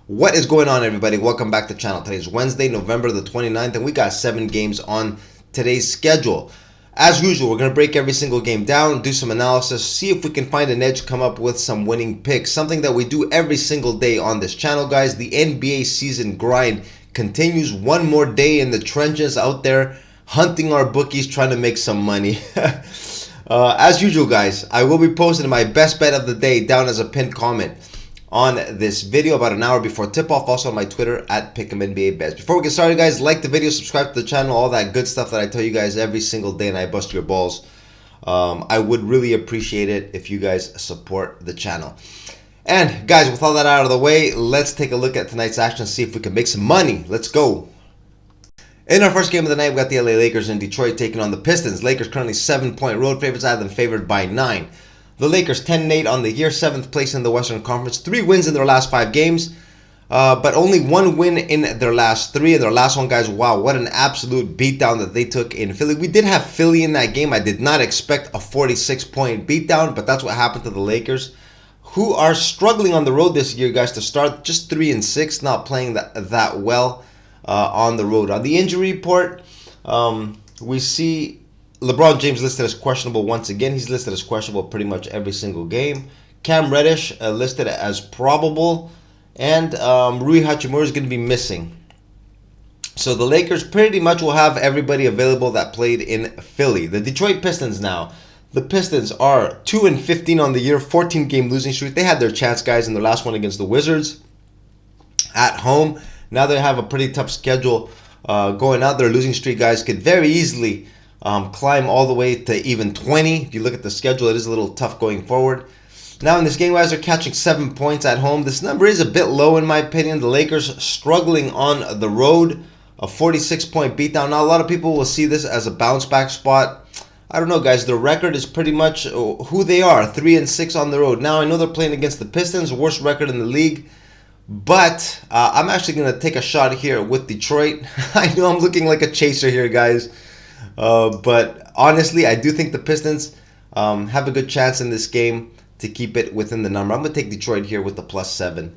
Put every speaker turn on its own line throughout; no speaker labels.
What is going on, everybody? Welcome back to the channel. Today is Wednesday, November the 29th, and we got 7 games on today's schedule. As usual, we're going to break every single game down, do some analysis, see if we can find an edge, come up with some winning picks. Something that we do every single day on this channel, guys. The NBA season grind continues. One more day in the trenches out there, hunting our bookies, trying to make some money. As usual, guys, I will be posting my best bet of the day down as a pinned comment on this video about an hour before tip-off, also on my Twitter at Pick'emNBABets. Before we get started, guys, like the video, subscribe to the channel, all that good stuff that I tell you guys every single day and I bust your balls. I would really appreciate it if you guys support the channel. And guys, with all that out of the way, let's take a look at tonight's action, see if we can make some money. Let's go. In our first game of the night, we got the LA Lakers in Detroit taking on the Pistons. Lakers currently 7-point road favorites. I have them favored by 9. The Lakers 10-8 on the year, 7th place in the Western Conference. 3 wins in their last 5 games, but only 1 win in their last 3. And their last one, guys, wow, what an absolute beatdown that they took in Philly. We did have Philly in that game. I did not expect a 46-point beatdown, but that's what happened to the Lakers, who are struggling on the road this year, guys, to start just 3-6, not playing that well on the road. On the injury report, we see LeBron James listed as questionable once again. He's listed as questionable pretty much every single game. Cam Reddish listed as probable. And Rui Hachimura is going to be missing. So the Lakers pretty much will have everybody available that played in Philly. The Detroit Pistons now. The Pistons are 2-15 on the year, 14-game losing streak. They had their chance, guys, in their last one against the Wizards at home. Now they have a pretty tough schedule going out. Their losing streak, guys, could very easily climb all the way to even 20. If you look at the schedule, it is a little tough going forward. Now in this game, guys, they're catching 7 points at home. This number is a bit low in my opinion. The Lakers struggling on the road, a 46-point beatdown. Now a lot of people will see this as a bounce back spot. I don't know, guys. Their record is pretty much who they are, 3-6 on the road. Now I know they're playing against the Pistons, worst record in the league. But I'm actually going to take a shot here with Detroit. I know I'm looking like a chaser here, guys. But honestly, I do think the Pistons have a good chance in this game to keep it within the number. I'm going to take Detroit here with the +7.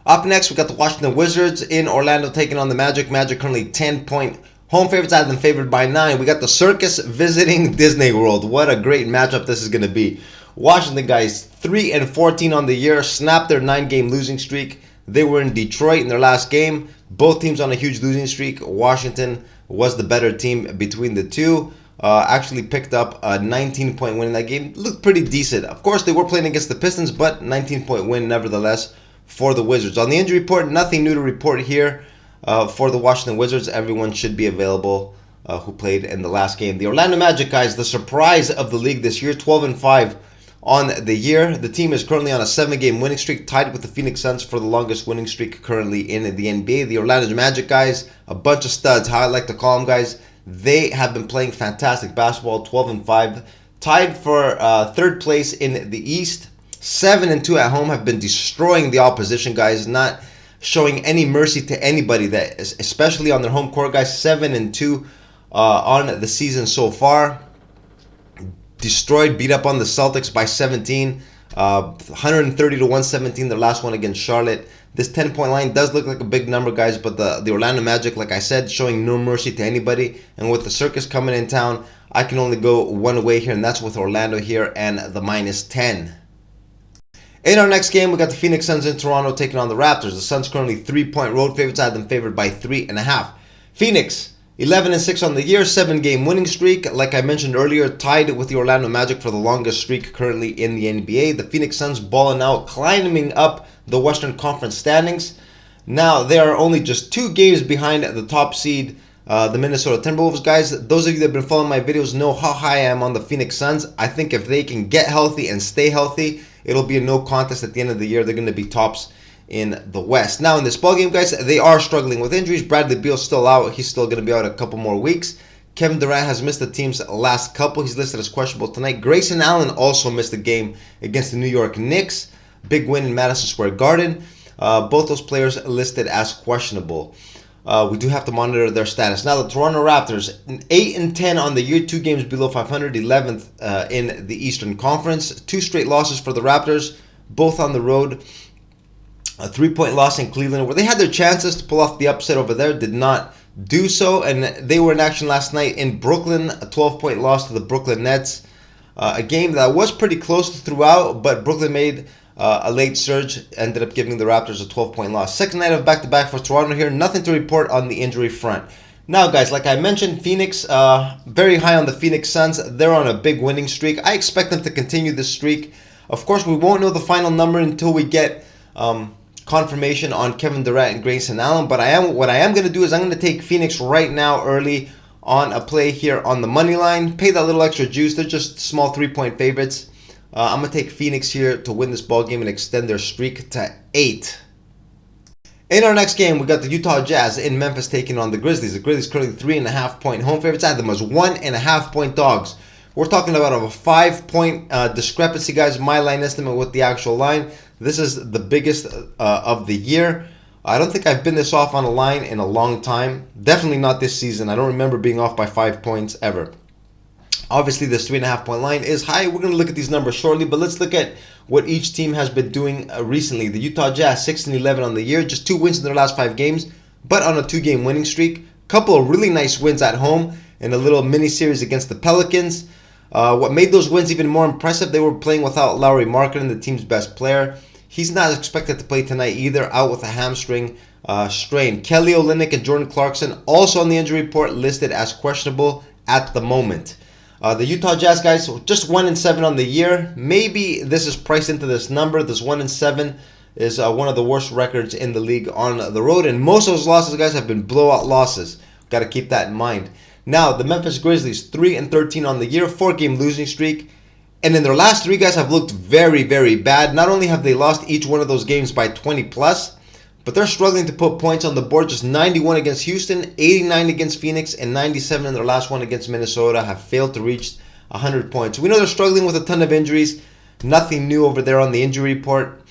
Up next, we got the Washington Wizards in Orlando taking on the Magic. Magic currently 10-point home favorites. I have them favored by 9. We got the Circus visiting Disney World. What a great matchup this is going to be. Washington, guys, 3-14 on the year, snapped their 9-game losing streak. They were in Detroit in their last game. Both teams on a huge losing streak. Washington was the better team between the two. Actually picked up a 19-point win in that game. Looked pretty decent. Of course, they were playing against the Pistons, but 19-point win nevertheless for the Wizards. On the injury report, nothing new to report here for the Washington Wizards. Everyone should be available who played in the last game. The Orlando Magic, guys, the surprise of the league this year, 12-5 on the year. The team is currently on a 7-game winning streak, tied with the Phoenix Suns for the longest winning streak currently in the NBA. The Orlando Magic, guys, a bunch of studs, how I like to call them, guys. They have been playing fantastic basketball, 12-5, tied for 3rd place in the East. 7-2 at home, have been destroying the opposition, guys, not showing any mercy to anybody, that especially on their home court, guys. 7-2 on the season so far. Destroyed, beat up on the Celtics by 17, 130-117, their last one against Charlotte. This 10-point line does look like a big number, guys, but the Orlando Magic, like I said, showing no mercy to anybody. And with the Circus coming in town, I can only go one way here, and that's with Orlando here and the -10. In our next game, we got the Phoenix Suns in Toronto taking on the Raptors. The Suns currently 3-point road favorites. I have them favored by 3.5. Phoenix 11-6 on the year, 7-game winning streak. Like I mentioned earlier, tied with the Orlando Magic for the longest streak currently in the NBA. The Phoenix Suns balling out, climbing up the Western Conference standings. Now, they are only just 2 games behind the top seed, the Minnesota Timberwolves, guys. Those of you that have been following my videos know how high I am on the Phoenix Suns. I think if they can get healthy and stay healthy, it'll be a no contest at the end of the year. They're going to be tops in the West. Now in this ball game, guys, they are struggling with injuries. Bradley Beal's still out. He's still going to be out a couple more weeks. Kevin Durant has missed the team's last couple. He's listed as questionable tonight. Grayson Allen also missed the game against the New York Knicks. Big win in Madison Square Garden. Both those players listed as questionable. We do have to monitor their status. Now the Toronto Raptors, 8-10 on the year, 2 games below 500, 11th in the Eastern Conference. 2 straight losses for the Raptors, both on the road. A 3-point loss in Cleveland, where they had their chances to pull off the upset over there, did not do so. And they were in action last night in Brooklyn, a 12-point loss to the Brooklyn Nets. A game that was pretty close throughout, but Brooklyn made a late surge, ended up giving the Raptors a 12-point loss. Second night of back-to-back for Toronto here. Nothing to report on the injury front. Now, guys, like I mentioned, Phoenix, very high on the Phoenix Suns. They're on a big winning streak. I expect them to continue this streak. Of course, we won't know the final number until we get confirmation on Kevin Durant and Grayson Allen. But what I am going to do is I'm going to take Phoenix right now early on a play here on the money line. Pay that little extra juice. They're just small 3-point favorites. I'm going to take Phoenix here to win this ball game and extend their streak to 8. In our next game, we got the Utah Jazz in Memphis taking on the Grizzlies. The Grizzlies currently 3.5-point home favorites. I had them as 1.5-point dogs. We're talking about a 5-point discrepancy, guys. My line estimate with the actual line. This is the biggest of the year. I don't think I've been this off on a line in a long time. Definitely not this season. I don't remember being off by 5 points ever. Obviously, this 3.5-point line is high. We're going to look at these numbers shortly, but let's look at what each team has been doing recently. The Utah Jazz, 6-11 on the year, just 2 wins in their last 5 games, but on a 2-game winning streak. Couple of really nice wins at home in a little mini-series against the Pelicans. What made those wins even more impressive, they were playing without Lauri Markkanen, the team's best player. He's not expected to play tonight either, out with a hamstring strain. Kelly Olynyk and Jordan Clarkson also on the injury report, listed as questionable at the moment. The Utah Jazz, guys, just 1-7 on the year. Maybe this is priced into this number. This 1-7 is one of the worst records in the league on the road, and most of those losses, guys, have been blowout losses. Got to keep that in mind. Now, the Memphis Grizzlies, 3-13 on the year, 4-game losing streak. And in their last 3, guys, have looked very, very bad. Not only have they lost each one of those games by 20+, but they're struggling to put points on the board. Just 91 against Houston, 89 against Phoenix, and 97 in their last one against Minnesota. Have failed to reach 100 points. We know they're struggling with a ton of injuries. Nothing new over there on the injury report.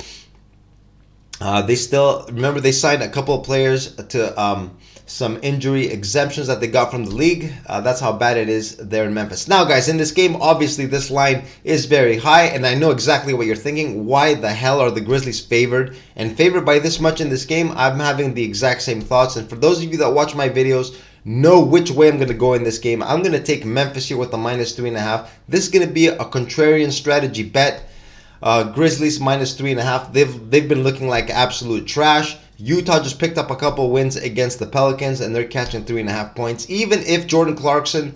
They still, remember, they signed a couple of players to some injury exemptions that they got from the league. That's how bad it is there in Memphis. Now, guys, in this game, obviously this line is very high, and I know exactly what you're thinking. Why the hell are the Grizzlies favored? And favored by this much in this game? I'm having the exact same thoughts. And for those of you that watch my videos, know which way I'm going to go in this game. I'm going to take Memphis here with the -3.5. This is going to be a contrarian strategy bet. Grizzlies -3.5. They've been looking like absolute trash. Utah just picked up a couple wins against the Pelicans, and they're catching 3.5 points. Even if Jordan Clarkson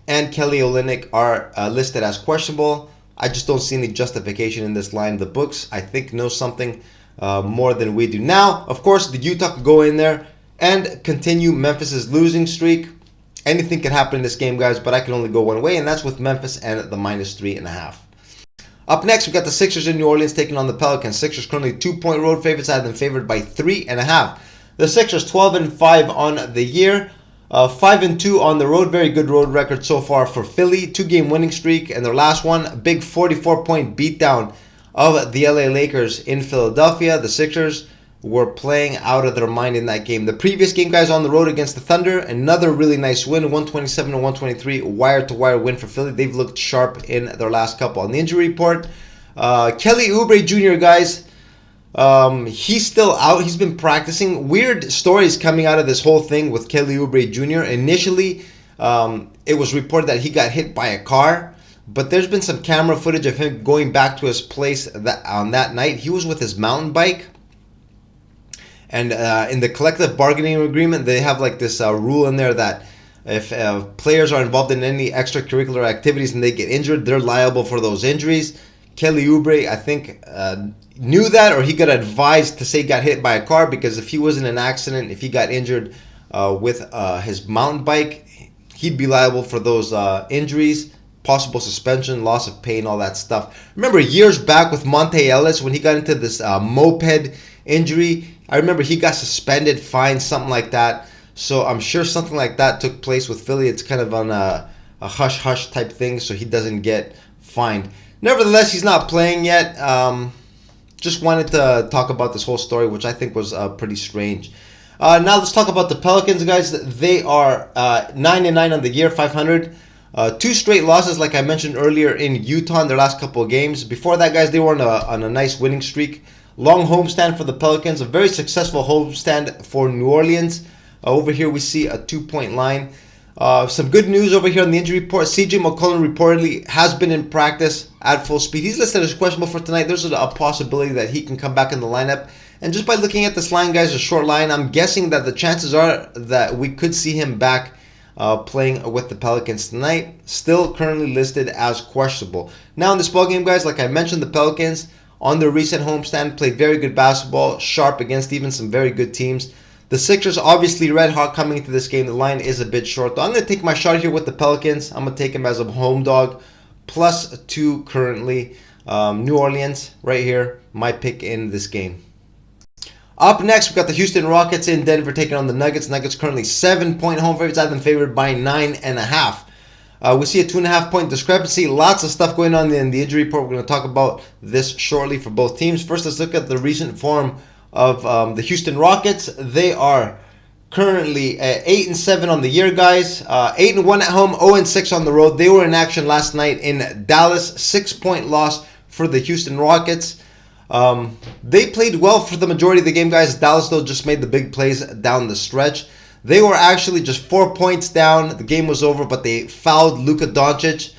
and Kelly Olynyk are listed as questionable, I just don't see any justification in this line. The books, I think, know something more than we do. Now, of course, the Utah could go in there and continue Memphis's losing streak. Anything can happen in this game, guys, but I can only go one way, and that's with Memphis and the -3.5. Up next, we got the Sixers in New Orleans taking on the Pelicans. Sixers currently 2-point road favorites. I had them favored by 3.5. The Sixers 12-5 on the year, 5-2 on the road. Very good road record so far for Philly. 2-game winning streak, and their last one, a big 44-point beatdown of the LA Lakers in Philadelphia. The Sixers were playing out of their mind in that game. The previous game, guys, on the road against the Thunder, another really nice win, 127-123, wire-to-wire win for Philly. They've looked sharp in their last couple. On the injury report, Kelly Oubre Jr., guys, he's still out. He's been practicing. Weird stories coming out of this whole thing with Kelly Oubre Jr. Initially, it was reported that he got hit by a car, but there's been some camera footage of him going back to his place on that night. He was with his mountain bike. And in the collective bargaining agreement, they have like this rule in there that if players are involved in any extracurricular activities and they get injured, they're liable for those injuries. Kelly Oubre, I think, knew that, or he got advised to say he got hit by a car, because if he was in an accident, if he got injured with his mountain bike, he'd be liable for those injuries, possible suspension, loss of pay, and all that stuff. Remember years back with Monte Ellis when he got into this moped injury? I remember he got suspended, fined, something like that. So I'm sure something like that took place with Philly. It's kind of on a hush-hush type thing, so he doesn't get fined. Nevertheless, he's not playing yet. Just wanted to talk about this whole story, which I think was pretty strange. Now let's talk about the Pelicans, guys. They are 9-9 on the year, 500. 2 straight losses, like I mentioned earlier, in Utah in their last couple of games. Before that, guys, they were on a nice winning streak. Long homestand for the Pelicans, a very successful homestand for New Orleans. Over here we see a 2-point line. Some good news over here on the injury report. CJ McCollum reportedly has been in practice at full speed. He's listed as questionable for tonight. There's a possibility that he can come back in the lineup. And just by looking at this line, guys, a short line, I'm guessing that the chances are that we could see him back playing with the Pelicans tonight. Still currently listed as questionable. Now in this ballgame, guys, like I mentioned, the Pelicans on their recent homestand played very good basketball, sharp against even some very good teams. The Sixers obviously red hot coming into this game. The line is a bit short, though. I'm going to take my shot here with the Pelicans. I'm going to take him as a home dog. +2 currently. New Orleans right here. My pick in this game. Up next, we've got the Houston Rockets in Denver taking on the Nuggets. Nuggets currently 7-point home favorites. I have them favored by 9.5. We see a 2.5-point discrepancy. Lots of stuff going on in the injury report. We're going to talk about this shortly for both teams. First, let's look at the recent form of the Houston Rockets. They are currently 8-7 on the year, guys. 8-1 at home, 0-6 on the road. They were in action last night in Dallas. 6-point loss for the Houston Rockets. They played well for the majority of the game, guys. Dallas, though, just made the big plays down the stretch. They were actually just 4 points down. The game was over, but they fouled Luka Doncic.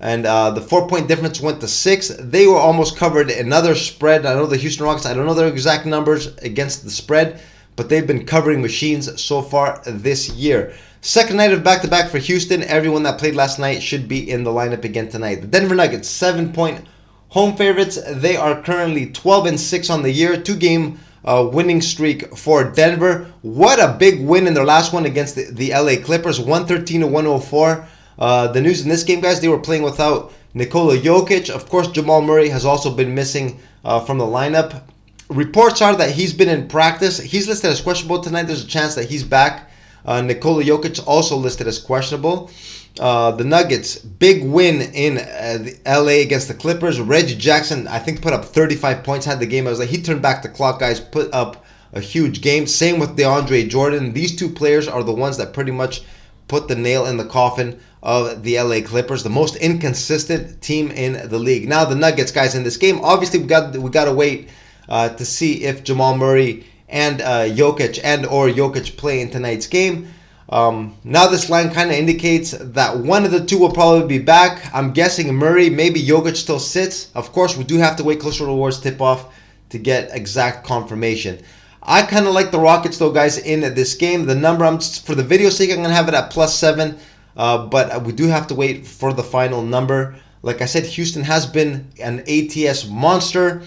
And the 4-point difference went to 6. They were almost covered another spread. I know the Houston Rockets, I don't know their exact numbers against the spread, but they've been covering machines so far this year. Second night of back-to-back for Houston. Everyone that played last night should be in the lineup again tonight. The Denver Nuggets, 7-point home favorites. They are currently 12-6 on the year. 2-game winning streak for Denver. What a big win in their last one against the LA Clippers, 113-104. The news in this game, guys, they were playing without Nikola Jokic. Of course, Jamal Murray has also been missing from the lineup. Reports are that he's been in practice. He's listed as questionable tonight. There's a chance that he's back. Nikola Jokic also listed as questionable. The Nuggets, big win in LA against the Clippers. Reggie Jackson, I think, put up 35 points, had the game. I was like, he turned back the clock, guys, put up a huge game. Same with DeAndre Jordan. These two players are the ones that pretty much put the nail in the coffin of the LA Clippers, the most inconsistent team in the league. Now the Nuggets, guys, in this game, obviously we got to wait to see if Jamal Murray and Jokic play in tonight's game. Now this line kind of indicates that one of the two will probably be back. I'm guessing Murray, maybe Jokic still sits. Of course, we do have to wait closer towards tip-off to get exact confirmation. I kind of like the Rockets, though, guys, in this game. The number, for the video's sake, I'm going to have it at +7. But we do have to wait for the final number. Like I said, Houston has been an ATS monster.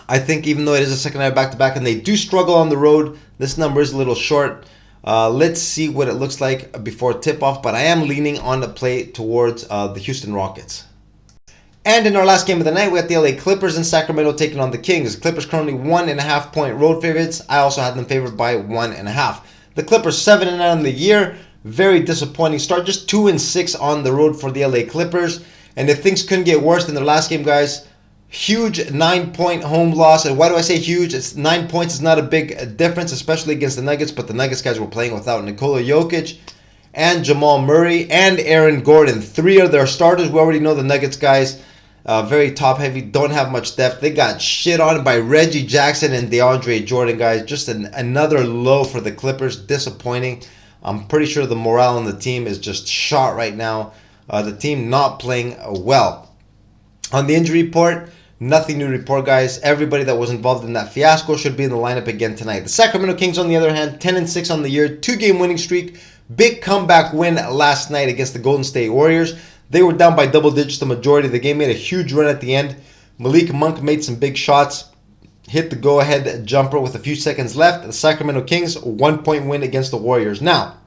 I think even though it is a second night back-to-back and they do struggle on the road, this number is a little short. Let's see what it looks like before tip-off, but I am leaning on the play towards the Houston Rockets. And in our last game of the night, we have the LA Clippers in Sacramento taking on the Kings. Clippers currently 1.5-point road favorites. I also had them favored by 1.5. The Clippers 7-9 on the year. Very disappointing start. Just 2-6 on the road for the LA Clippers. And if things couldn't get worse than their last game, guys, huge 9-point home loss. And why do I say huge? It's 9 points is not a big difference, especially against the Nuggets. But the Nuggets guys were playing without Nikola Jokic and Jamal Murray and Aaron Gordon. 3 of their starters. We already know the Nuggets guys, very top heavy, don't have much depth. They got shit on by Reggie Jackson and DeAndre Jordan, guys. Just another low for the Clippers. Disappointing. I'm pretty sure the morale on the team is just shot right now. The team not playing well. On the injury report, nothing new to report, guys. Everybody that was involved in that fiasco should be in the lineup again tonight. The Sacramento Kings, on the other hand, 10-6 on the year, 2-game winning streak. Big comeback win last night against the Golden State Warriors. They were down by double digits the majority of the game, made a huge run at the end. Malik Monk made some big shots, hit the go-ahead jumper with a few seconds left. The Sacramento Kings, 1-point win against the Warriors. Now,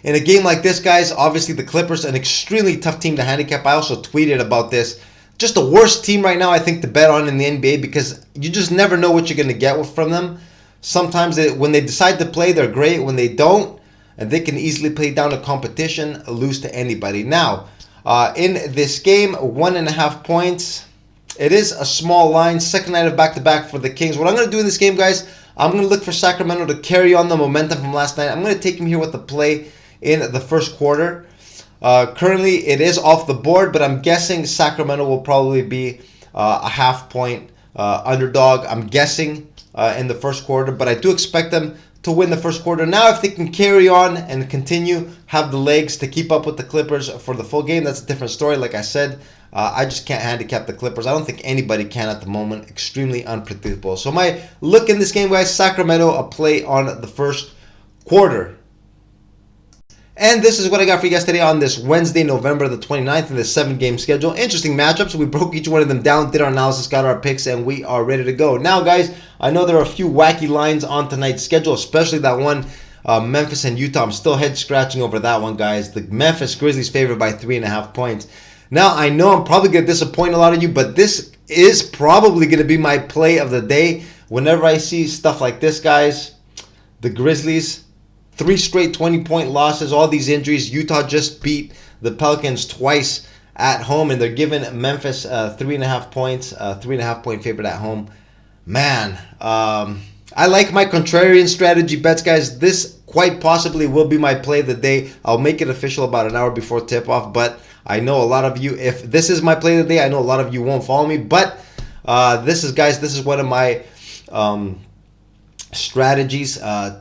in a game like this, guys, obviously the Clippers, an extremely tough team to handicap. I also tweeted about this. Just the worst team right now, I think, to bet on in the NBA because you just never know what you're going to get from them. Sometimes when they decide to play, they're great. When they don't, and they can easily play down a competition, lose to anybody. Now, in this game, 1.5 points. It is a small line. Second night of back-to-back for the Kings. What I'm going to do in this game, guys, I'm going to look for Sacramento to carry on the momentum from last night. I'm going to take him here with the play in the first quarter. Currently, it is off the board, but I'm guessing Sacramento will probably be a half-point underdog, I'm guessing, in the first quarter. But I do expect them to win the first quarter. Now, if they can carry on and continue, have the legs to keep up with the Clippers for the full game, that's a different story. Like I said, I just can't handicap the Clippers. I don't think anybody can at the moment. Extremely unpredictable. So my look in this game, guys, Sacramento, a play on the first quarter. And this is what I got for you guys today on this Wednesday, November the 29th in the 7-game schedule. Interesting matchups. We broke each one of them down, did our analysis, got our picks, and we are ready to go. Now, guys, I know there are a few wacky lines on tonight's schedule, especially that one, Memphis and Utah. I'm still head scratching over that one, guys. The Memphis Grizzlies favored by 3.5 points. Now, I know I'm probably going to disappoint a lot of you, but this is probably going to be my play of the day. Whenever I see stuff like this, guys, the Grizzlies, 3 straight 20-point losses, all these injuries. Utah just beat the Pelicans twice at home, and they're giving Memphis 3.5 points, 3.5-point favorite at home. Man, I like my contrarian strategy bets, guys. This quite possibly will be my play of the day. I'll make it official about an hour before tip-off, but I know a lot of you, if this is my play of the day, I know a lot of you won't follow me, but this is one of my strategies,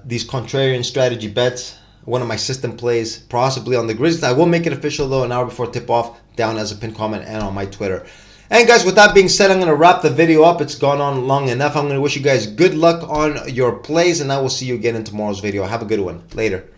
these contrarian strategy bets, one of my system plays, possibly on the Grizzlies. I will make it official, though, an hour before tip-off, down as a pinned comment and on my Twitter. And, guys, with that being said, I'm going to wrap the video up. It's gone on long enough. I'm going to wish you guys good luck on your plays, and I will see you again in tomorrow's video. Have a good one. Later.